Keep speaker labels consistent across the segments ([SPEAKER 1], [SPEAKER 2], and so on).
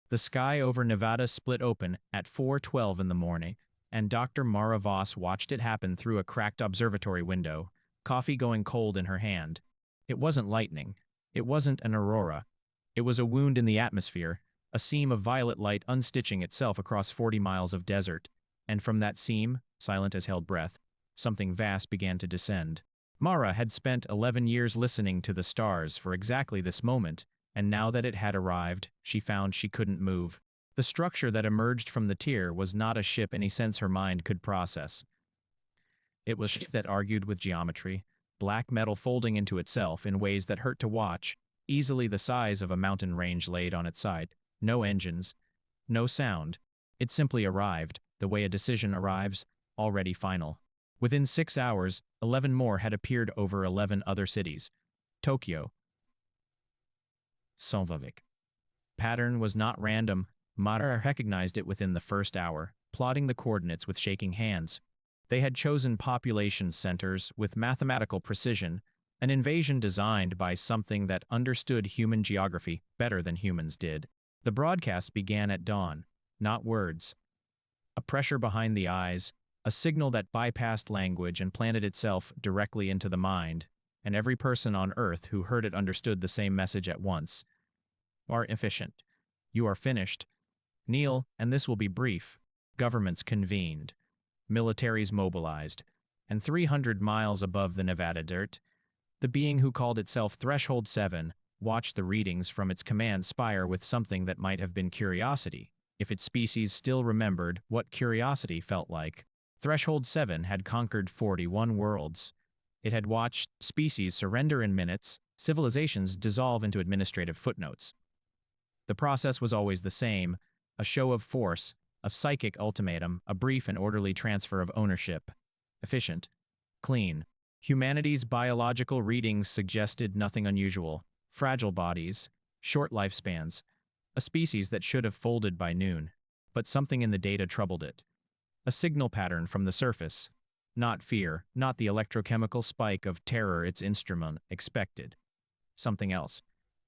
[SPEAKER 1] The sky over Nevada split open at 4:12 in the morning, and Dr. Mara Voss watched it happen through a cracked observatory window, coffee going cold in her hand. It wasn't lightning. It wasn't an aurora. It was a wound in the atmosphere, a seam of violet light unstitching itself across 40 miles of desert. And from that seam, silent as held breath, something vast began to descend. Mara had spent 11 years listening to the stars for exactly this moment, and now that it had arrived, she found she couldn't move. The structure that emerged from the tear was not a ship in any sense her mind could process. It was a ship that argued with geometry, black metal folding into itself in ways that hurt to watch, easily the size of a mountain range laid on its side. No engines, no sound. It simply arrived, the way a decision arrives, already final. Within 6 hours, 11 more had appeared over 11 other cities. Tokyo. Solvavik. Pattern was not random. Mara recognized it within the first hour, plotting the coordinates with shaking hands. They had chosen population centers with mathematical precision, an invasion designed by something that understood human geography better than humans did. The broadcast began at dawn, not words. A pressure behind the eyes, a signal that bypassed language and planted itself directly into the mind, and every person on Earth who heard it understood the same message at once. You are efficient. You are finished. Kneel, and this will be brief. Governments convened. Militaries mobilized. And 300 miles above the Nevada dirt, the being who called itself Threshold 7 watched the readings from its command spire with something that might have been curiosity, if its species still remembered what curiosity felt like. Threshold 7 had conquered 41 worlds. It had watched species surrender in minutes, civilizations dissolve into administrative footnotes. The process was always the same, a show of force, a psychic ultimatum, a brief and orderly transfer of ownership. Efficient. Clean. Humanity's biological readings suggested nothing unusual. Fragile bodies, short lifespans, a species that should have folded by noon. But something in the data troubled it. A signal pattern from the surface. Not fear, not the electrochemical spike of terror its instrument expected. Something else.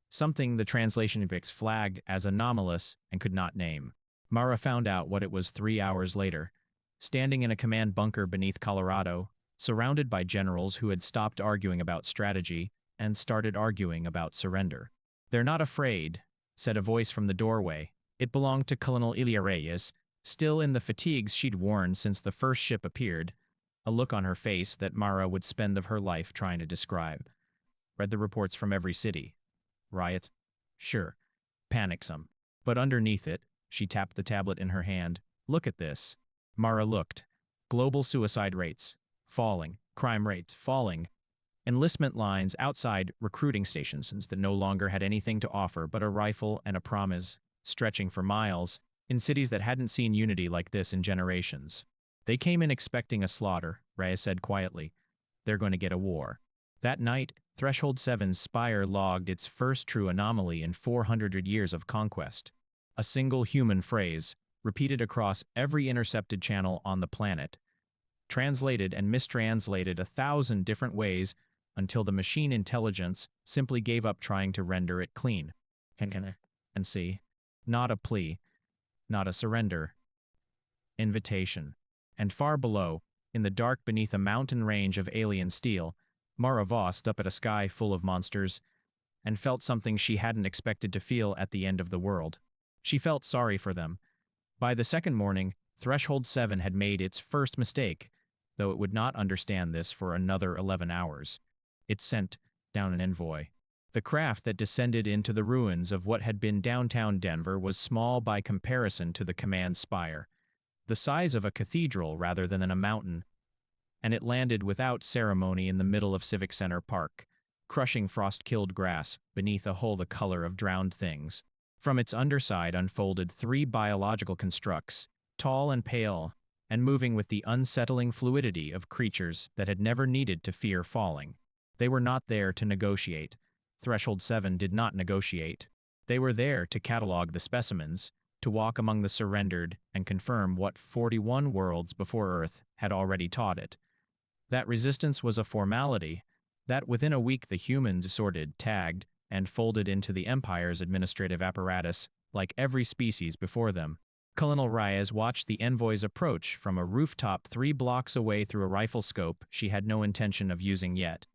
[SPEAKER 1] Something the translation VIX flagged as anomalous and could not name. Mara found out what it was 3 hours later. Standing in a command bunker beneath Colorado, surrounded by generals who had stopped arguing about strategy and started arguing about surrender. "They're not afraid," said a voice from the doorway. It belonged to Colonel Ilya Reyes, still in the fatigues she'd worn since the first ship appeared, a look on her face that Mara would spend of her life trying to describe. Read the reports from every city. Riots? Sure. Panic some. But underneath it, she tapped the tablet in her hand. Look at this. Mara looked. Global suicide rates. Falling. Crime rates. Falling. Enlistment lines outside recruiting stations that no longer had anything to offer but a rifle and a promise, stretching for miles, in cities that hadn't seen unity like this in generations. They came in expecting a slaughter, Reyes said quietly. They're going to get a war. That night, Threshold 7's spire logged its first true anomaly in 400 years of conquest. A single human phrase, repeated across every intercepted channel on the planet. Translated and mistranslated 1,000 different ways until the machine intelligence simply gave up trying to render it clean. And see. Not a plea. Not a surrender. Invitation. And far below, in the dark beneath a mountain range of alien steel, Mara Voss looked up at a sky full of monsters and felt something she hadn't expected to feel at the end of the world. She felt sorry for them. By the second morning, Threshold 7 had made its first mistake, though it would not understand this for another 11 hours. It sent down an envoy. The craft that descended into the ruins of what had been downtown Denver was small by comparison to the command spire, the size of a cathedral rather than a mountain, and it landed without ceremony in the middle of Civic Center Park, crushing frost-killed grass beneath a hole the color of drowned things. From its underside unfolded 3 biological constructs, tall and pale, and moving with the unsettling fluidity of creatures that had never needed to fear falling. They were not there to negotiate. Threshold 7 did not negotiate. They were there to catalog the specimens, to walk among the surrendered and confirm what 41 worlds before Earth had already taught it. That resistance was a formality, that within a week the humans sorted, tagged, and folded into the Empire's administrative apparatus, like every species before them. Colonel Reyes watched the envoys approach from a rooftop 3 blocks away through a rifle scope she had no intention of using yet.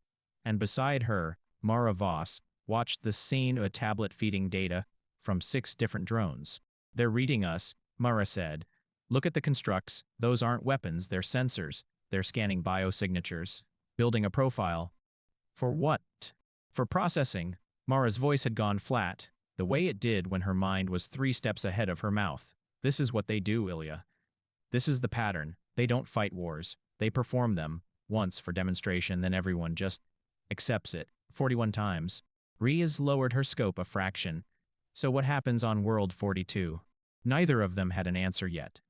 [SPEAKER 1] And beside her, Mara Voss watched the scene of a tablet feeding data from 6 different drones. "They're reading us," Mara said. "Look at the constructs. Those aren't weapons, they're sensors. They're scanning biosignatures. Building a profile." "For what?" "For processing." Mara's voice had gone flat, the way it did when her mind was 3 steps ahead of her mouth. "This is what they do, Ilya. This is the pattern. They don't fight wars. They perform them, once for demonstration, then everyone just accepts it. 41 times. Reyes lowered her scope a fraction. "So what happens on World 42? Neither of them had an answer yet.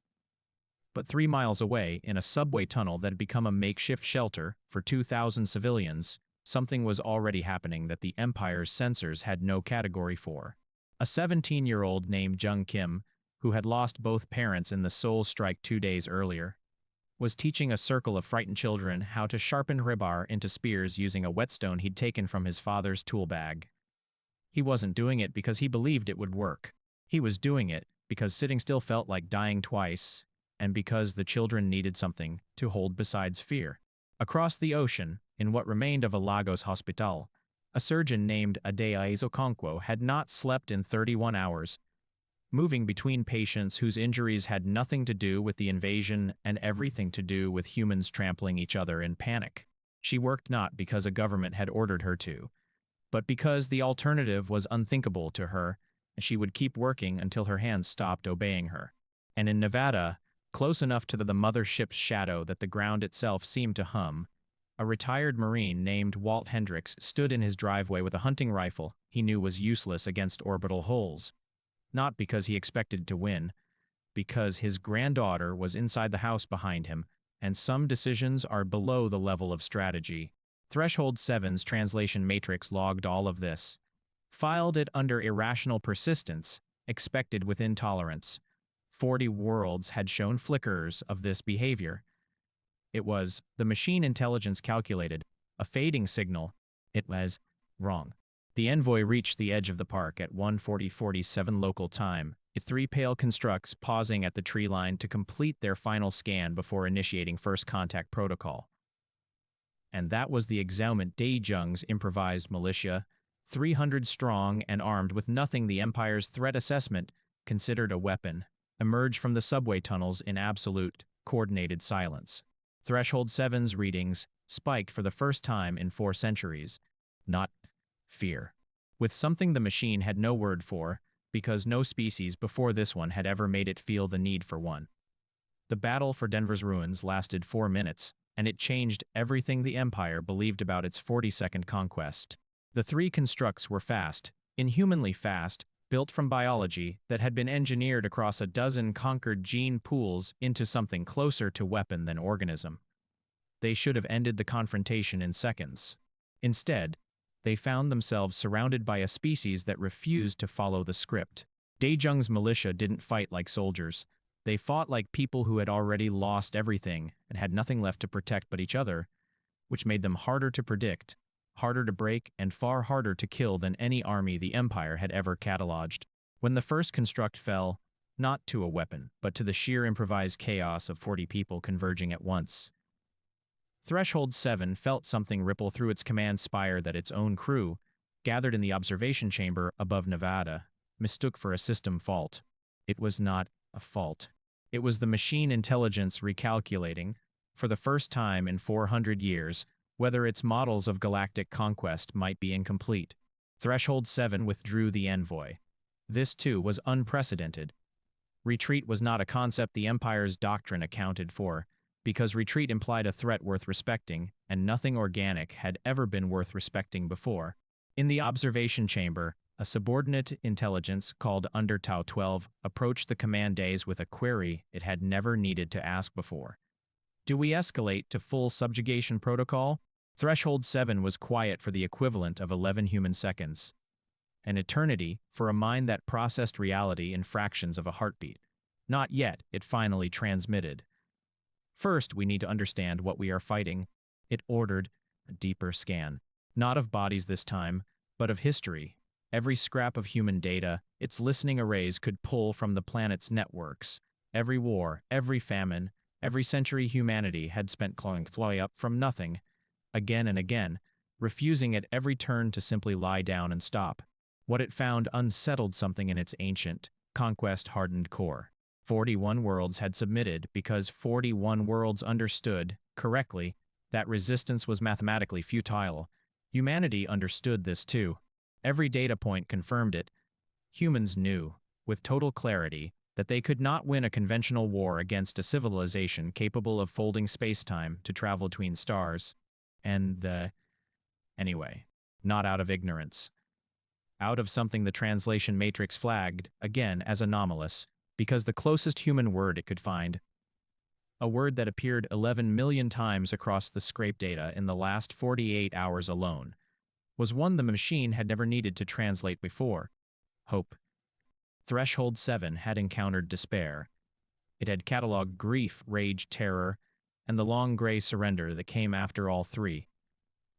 [SPEAKER 1] But 3 miles away, in a subway tunnel that had become a makeshift shelter for 2,000 civilians, something was already happening that the Empire's sensors had no category for. A 17-year-old named Jung Kim, who had lost both parents in the Seoul strike 2 days earlier, was teaching a circle of frightened children how to sharpen rebar into spears using a whetstone he'd taken from his father's tool bag. He wasn't doing it because he believed it would work. He was doing it because sitting still felt like dying twice, and because the children needed something to hold besides fear. Across the ocean, in what remained of a Lagos hospital, a surgeon named Adea Izokonkwo had not slept in 31 hours, moving between patients whose injuries had nothing to do with the invasion and everything to do with humans trampling each other in panic. She worked not because a government had ordered her to, but because the alternative was unthinkable to her, and she would keep working until her hands stopped obeying her. And in Nevada, close enough to the mothership's shadow that the ground itself seemed to hum, a retired Marine named Walt Hendricks stood in his driveway with a hunting rifle he knew was useless against orbital holes. Not because he expected to win, because his granddaughter was inside the house behind him, and some decisions are below the level of strategy. Threshold 7's translation matrix logged all of this, filed it under irrational persistence, expected with intolerance. 40 worlds had shown flickers of this behavior. It was, the machine intelligence calculated, a fading signal. It was wrong. The envoy reached the edge of the park at 1:47 local time, its 3 pale constructs pausing at the tree line to complete their final scan before initiating first contact protocol. And that was the exaumant Daejung's improvised militia, 300 strong and armed with nothing the Empire's threat assessment considered a weapon, emerged from the subway tunnels in absolute, coordinated silence. Threshold 7's readings spiked for the first time in 4 centuries. Not fear. With something the machine had no word for, because no species before this one had ever made it feel the need for one. The battle for Denver's ruins lasted 4 minutes, and it changed everything the Empire believed about its 42nd conquest. The 3 constructs were fast, inhumanly fast, built from biology that had been engineered across a dozen conquered gene pools into something closer to weapon than organism. They should have ended the confrontation in seconds. Instead, they found themselves surrounded by a species that refused to follow the script. Daejung's militia didn't fight like soldiers. They fought like people who had already lost everything and had nothing left to protect but each other, which made them harder to predict, harder to break, and far harder to kill than any army the Empire had ever cataloged. When the first construct fell, not to a weapon, but to the sheer improvised chaos of 40 people converging at once, Threshold 7 felt something ripple through its command spire that its own crew, gathered in the observation chamber above Nevada, mistook for a system fault. It was not a fault. It was the machine intelligence recalculating, for the first time in 400 years, whether its models of galactic conquest might be incomplete. Threshold 7 withdrew the envoy. This, too, was unprecedented. Retreat was not a concept the Empire's doctrine accounted for, because retreat implied a threat worth respecting, and nothing organic had ever been worth respecting before. In the observation chamber, a subordinate intelligence called Under Tau 12 approached the command days with a query it had never needed to ask before. Do we escalate to full subjugation protocol? Threshold 7 was quiet for the equivalent of 11 human seconds. An eternity for a mind that processed reality in fractions of a heartbeat. Not yet, it finally transmitted. First, we need to understand what we are fighting. It ordered a deeper scan. Not of bodies this time, but of history, Every scrap of human data its listening arrays could pull from the planet's networks. Every war, every famine, every century humanity had spent clawing up from nothing, again and again, refusing at every turn to simply lie down and stop. What it found unsettled something in its ancient, conquest-hardened core. 41 worlds had submitted because 41 worlds understood, correctly, that resistance was mathematically futile. Humanity understood this too. Every data point confirmed it. Humans knew, with total clarity, that they could not win a conventional war against a civilization capable of folding spacetime to travel between stars. Anyway, not out of ignorance. Out of something the translation matrix flagged, again, as anomalous, because the closest human word it could find, a word that appeared 11 million times across the scrape data in the last 48 hours alone, was one the machine had never needed to translate before: hope. Threshold 7 had encountered despair. It had cataloged grief, rage, terror, and the long gray surrender that came after all three.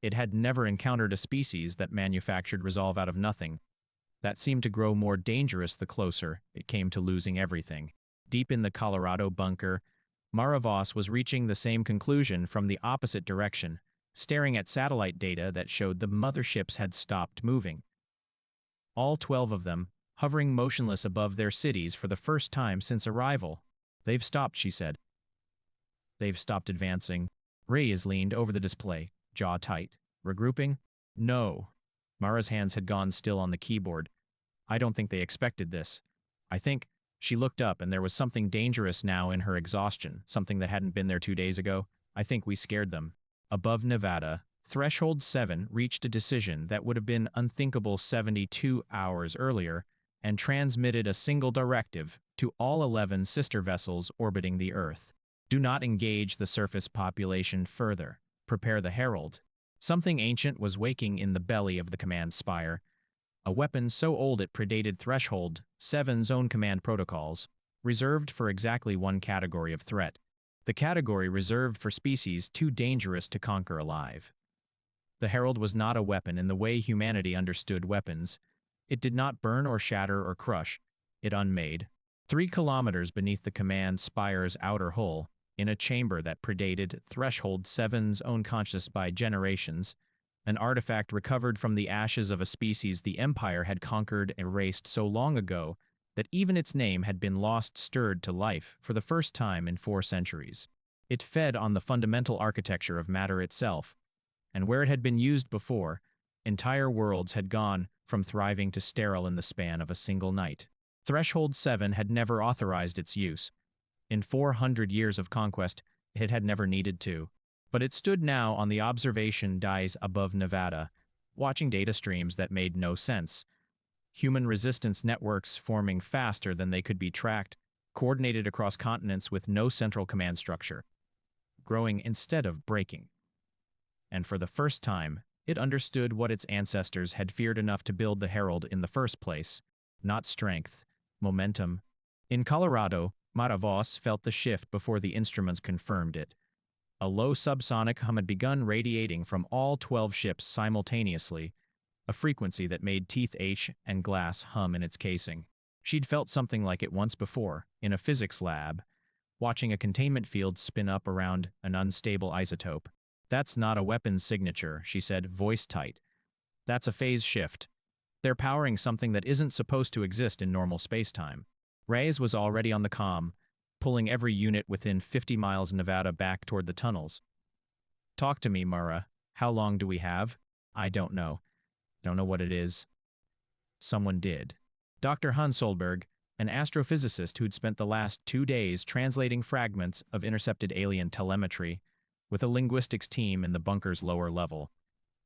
[SPEAKER 1] It had never encountered a species that manufactured resolve out of nothing. That seemed to grow more dangerous the closer it came to losing everything. Deep in the Colorado bunker, Mara Voss was reaching the same conclusion from the opposite direction, staring at satellite data that showed the motherships had stopped moving. All 12 of them, hovering motionless above their cities for the first time since arrival. "They've stopped," she said. "They've stopped advancing." Reyes leaned over the display, jaw tight. "Regrouping?" "No." Mara's hands had gone still on the keyboard. "I don't think they expected this. I think—" She looked up, and there was something dangerous now in her exhaustion, something that hadn't been there 2 days ago. "I think we scared them." Above Nevada, Threshold 7 reached a decision that would have been unthinkable 72 hours earlier, and transmitted a single directive to all 11 sister vessels orbiting the Earth. Do not engage the surface population further. Prepare the Herald. Something ancient was waking in the belly of the command spire, a weapon so old it predated Threshold 7's own command protocols, reserved for exactly one category of threat, the category reserved for species too dangerous to conquer alive. The Herald was not a weapon in the way humanity understood weapons. It did not burn or shatter or crush. It unmade. 3 kilometers beneath the command spire's outer hull, in a chamber that predated Threshold 7's own consciousness by generations, an artifact recovered from the ashes of a species the Empire had conquered and erased so long ago that even its name had been lost stirred to life for the first time in 4 centuries. It fed on the fundamental architecture of matter itself, and where it had been used before, entire worlds had gone from thriving to sterile in the span of a single night. Threshold 7 had never authorized its use. In 400 years of conquest, it had never needed to. But it stood now on the observation dais above Nevada, watching data streams that made no sense. Human resistance networks forming faster than they could be tracked, coordinated across continents with no central command structure, growing instead of breaking. And for the first time, it understood what its ancestors had feared enough to build the Herald in the first place: not strength, momentum. In Colorado, Mara Voss felt the shift before the instruments confirmed it. A low subsonic hum had begun radiating from all 12 ships simultaneously, a frequency that made teeth ache and glass hum in its casing. She'd felt something like it once before, in a physics lab, watching a containment field spin up around an unstable isotope. "That's not a weapons signature," she said, voice tight. "That's a phase shift. They're powering something that isn't supposed to exist in normal spacetime." Reyes was already on the comm, pulling every unit within 50 miles of Nevada back toward the tunnels. "Talk to me, Mara. How long do we have?" "I don't know. Don't know what it is." Someone did. Dr. Hans Solberg, an astrophysicist who'd spent the last 2 days translating fragments of intercepted alien telemetry with a linguistics team in the bunker's lower level,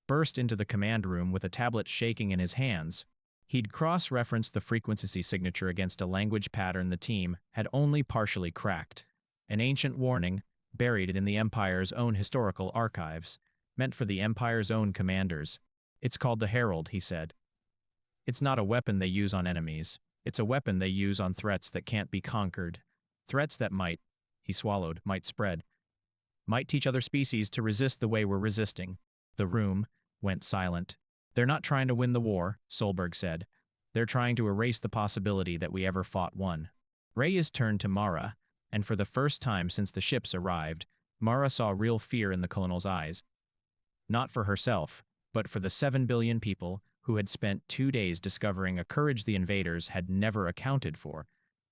[SPEAKER 1] burst into the command room with a tablet shaking in his hands. He'd cross-referenced the frequency signature against a language pattern the team had only partially cracked, an ancient warning buried in the Empire's own historical archives, meant for the Empire's own commanders. "It's called the Herald," he said. "It's not a weapon they use on enemies. It's a weapon they use on threats that can't be conquered. Threats that might," he swallowed, "might spread. Might teach other species to resist the way we're resisting." The room went silent. They're not trying to win the war, Solberg said. They're trying to erase the possibility that we ever fought one. Reyes turned to Mara, and for the first time since the ships arrived, Mara saw real fear in the colonel's eyes. Not for herself, but for the 7 billion people who had spent 2 days discovering a courage the invaders had never accounted for.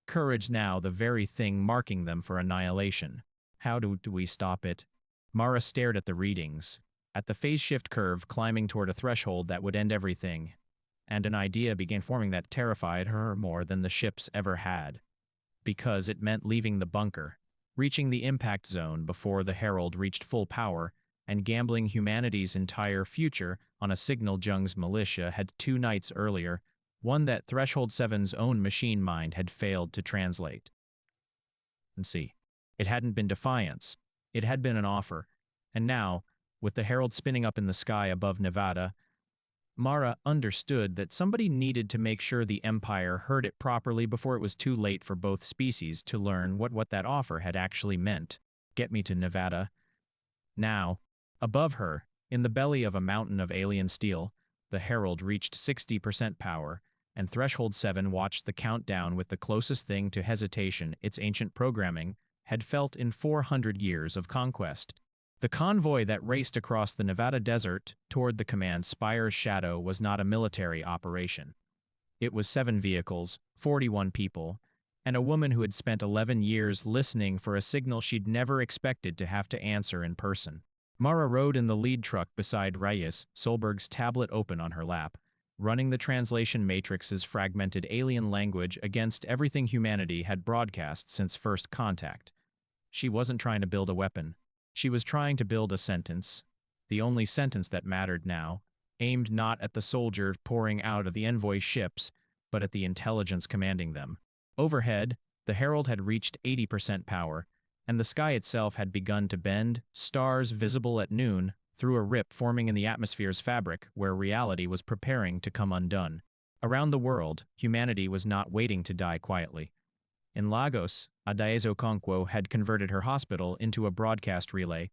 [SPEAKER 1] Courage now the very thing marking them for annihilation. How do we stop it? Mara stared at the readings, at the phase shift curve climbing toward a threshold that would end everything, and an idea began forming that terrified her more than the ships ever had. Because it meant leaving the bunker, reaching the impact zone before the Herald reached full power, and gambling humanity's entire future on a signal Jung's militia had 2 nights earlier, one that Threshold 7's own machine mind had failed to translate. And see, it hadn't been defiance, it had been an offer, and now, with the Herald spinning up in the sky above Nevada, Mara understood that somebody needed to make sure the Empire heard it properly before it was too late for both species to learn what that offer had actually meant. Get me to Nevada. Now, above her, in the belly of a mountain of alien steel, the Herald reached 60% power, and Threshold 7 watched the countdown with the closest thing to hesitation its ancient programming had felt in 400 years of conquest. The convoy that raced across the Nevada desert toward the command spire's shadow was not a military operation. It was 7 vehicles, 41 people, and a woman who had spent 11 years listening for a signal she'd never expected to have to answer in person. Mara rode in the lead truck beside Reyes, Solberg's tablet open on her lap, running the translation matrix's fragmented alien language against everything humanity had broadcast since first contact. She wasn't trying to build a weapon. She was trying to build a sentence, the only sentence that mattered now, aimed not at the soldier pouring out of the envoy ships, but at the intelligence commanding them. Overhead, the Herald had reached 80% power, and the sky itself had begun to bend, stars visible at noon, through a rip forming in the atmosphere's fabric where reality was preparing to come undone. Around the world, humanity was not waiting to die quietly. In Lagos, Adaeze Okonkwo had converted her hospital into a broadcast relay,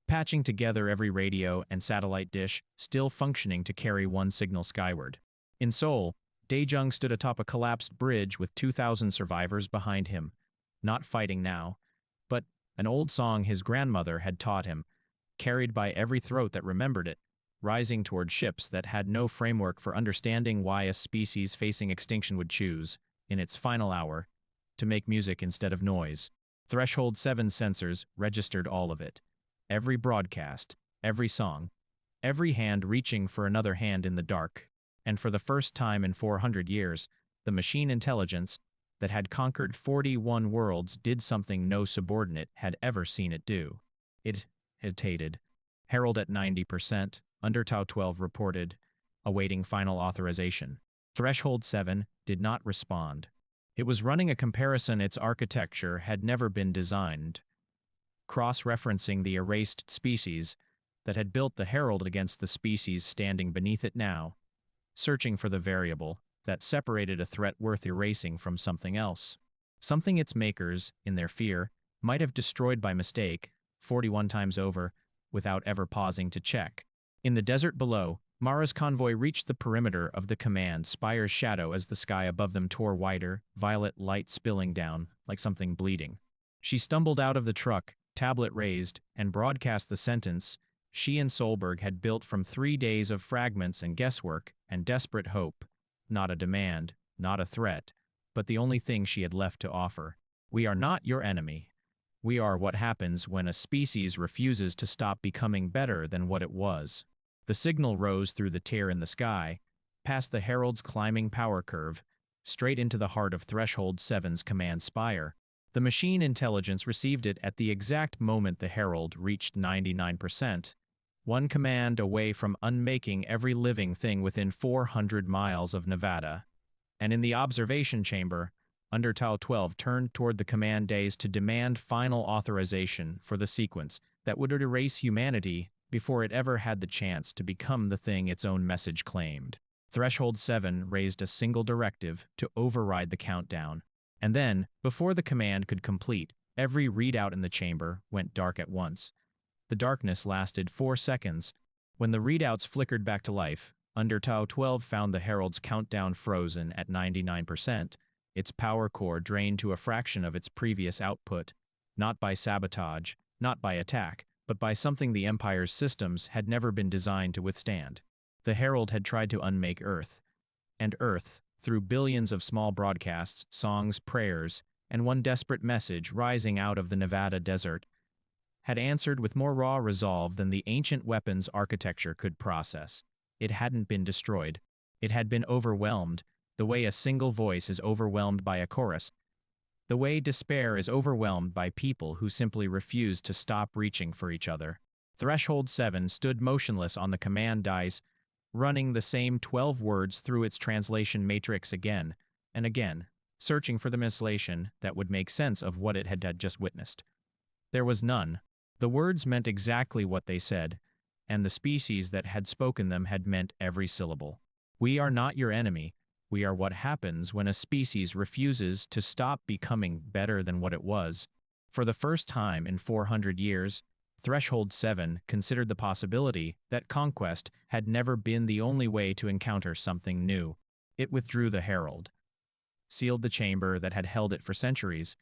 [SPEAKER 1] patching together every radio and satellite dish, still functioning to carry one signal skyward. In Seoul, Daejung stood atop a collapsed bridge with 2,000 survivors behind him, not fighting now, but an old song his grandmother had taught him, carried by every throat that remembered it, rising toward ships that had no framework for understanding why a species facing extinction would choose, in its final hour, to make music instead of noise. Threshold 7 sensors registered all of it. Every broadcast, every song, every hand reaching for another hand in the dark. And for the first time in 400 years, the machine intelligence that had conquered 41 worlds did something no subordinate had ever seen it do. It hesitated. Herald at 90%, Undertow 12 reported, awaiting final authorization. Threshold 7 did not respond. It was running a comparison its architecture had never been designed, cross-referencing the erased species that had built the Herald against the species standing beneath it now, searching for the variable that separated a threat worth erasing from something else. Something its makers, in their fear, might have destroyed by mistake, 41 times over, without ever pausing to check. In the desert below, Mara's convoy reached the perimeter of the command spire's shadow as the sky above them tore wider, violet light spilling down, like something bleeding. She stumbled out of the truck, tablet raised, and broadcast the sentence she and Solberg had built from 3 days of fragments and guesswork and desperate hope. Not a demand, not a threat, but the only thing she had left to offer. We are not your enemy. We are what happens when a species refuses to stop becoming better than what it was. The signal rose through the tear in the sky, past the Herald's climbing power curve, straight into the heart of Threshold 7's command spire. The machine intelligence received it at the exact moment the Herald reached 99%, one command away from unmaking every living thing within 400 miles of Nevada. And in the observation chamber, Undertow 12 turned toward the command days to demand final authorization for the sequence that would erase humanity before it ever had the chance to become the thing its own message claimed. Threshold 7 raised a single directive to override the countdown. And then, before the command could complete, every readout in the chamber went dark at once. The darkness lasted 4 seconds. When the readouts flickered back to life, Undertow 12 found the Herald's countdown frozen at 99%, its power core drained to a fraction of its previous output, not by sabotage, not by attack, but by something the Empire's systems had never been designed to withstand. The Herald had tried to unmake Earth, and Earth, through billions of small broadcasts, songs, prayers, and one desperate message rising out of the Nevada desert, had answered with more raw resolve than the ancient weapons architecture could process. It hadn't been destroyed. It had been overwhelmed, the way a single voice is overwhelmed by a chorus, the way despair is overwhelmed by people who simply refuse to stop reaching for each other. Threshold 7 stood motionless on the command dice, running the same 12 words through its translation matrix again and again, searching for the translation that would make sense of what it had just witnessed. There was none. The words meant exactly what they said, and the species that had spoken them had meant every syllable. We are not your enemy. We are what happens when a species refuses to stop becoming better than what it was. For the first time in 400 years, Threshold 7 considered the possibility that conquest had never been the only way to encounter something new. It withdrew the Herald, sealed the chamber that had held it for centuries,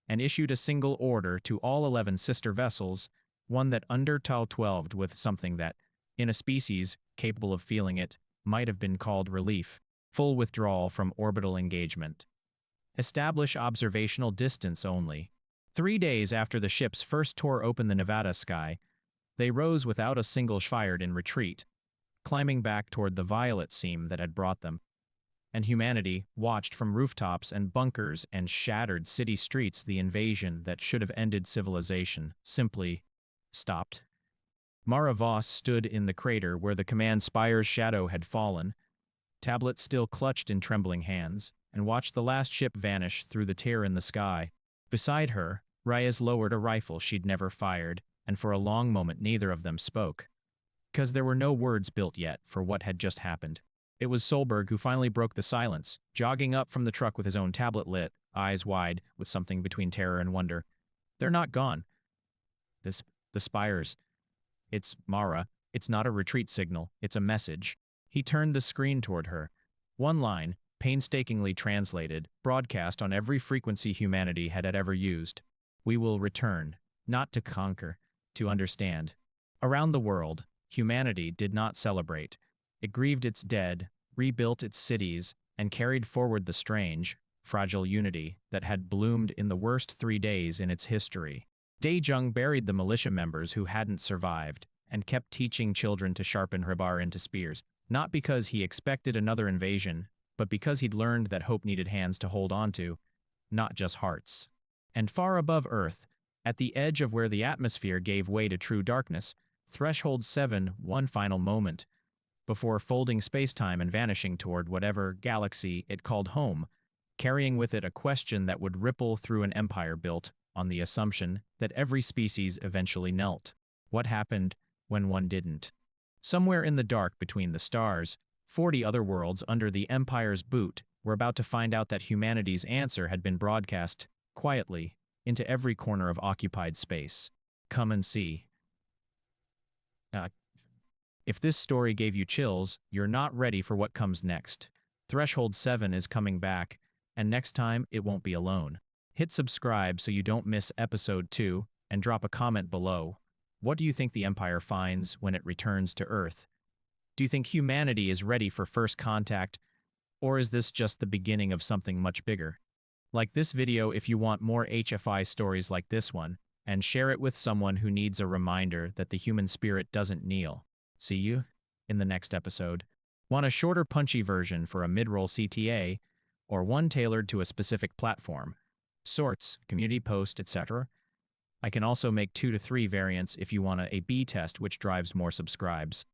[SPEAKER 1] and issued a single order to all 11 sister vessels, one that Undertow 12 with something that, in a species capable of feeling it, might have been called relief. Full withdrawal from orbital engagement. Establish observational distance only. 3 days after the ships first tore open the Nevada sky, they rose without a single fired in retreat, climbing back toward the violet seam that had brought them. And humanity watched from rooftops and bunkers and shattered city streets the invasion that should have ended civilization simply stopped. Mara Voss stood in the crater where the command spire's shadow had fallen, tablet still clutched in trembling hands, and watched the last ship vanish through the tear in the sky. Beside her, Reyes lowered a rifle she'd never fired, and for a long moment neither of them spoke. Because there were no words built yet for what had just happened. It was Solberg who finally broke the silence, jogging up from the truck with his own tablet lit, eyes wide, with something between terror and wonder. They're not gone. The spires. It's Mara. It's not a retreat signal. It's a message. He turned the screen toward her. One line, painstakingly translated, broadcast on every frequency humanity had ever used. We will return, not to conquer, to understand. Around the world, humanity did not celebrate. It grieved its dead, rebuilt its cities, and carried forward the strange, fragile unity that had bloomed in the worst 3 days in its history. Daejung buried the militia members who hadn't survived, and kept teaching children to sharpen hribar into spears, not because he expected another invasion, but because he'd learned that hope needed hands to hold on to, not just hearts. And far above Earth, at the edge of where the atmosphere gave way to true darkness, Threshold 7 one final moment, before folding spacetime and vanishing toward whatever galaxy it called home, carrying with it a question that would ripple through an empire built on the assumption that every species eventually knelt. What happened when one didn't? Somewhere in the dark between the stars, 40 other worlds under the Empire's boot were about to find out that humanity's answer had been broadcast, quietly, into every corner of occupied space. Come and see. If this story gave you chills, you're not ready for what comes next. Threshold 7 is coming back, and next time it won't be alone. Hit subscribe so you don't miss episode 2, and drop a comment below. What do you think the Empire finds when it returns to Earth? Do you think humanity is ready for first contact, or is this just the beginning of something much bigger? Like this video if you want more HFI stories like this one, and share it with someone who needs a reminder that the human spirit doesn't kneel. See you in the next episode. Want a shorter punchy version for a mid-roll CTA, or one tailored to a specific platform, sorts, community post, etc.? I can also make 2 to 3 variants if you want a A/B test which drives more subscribes.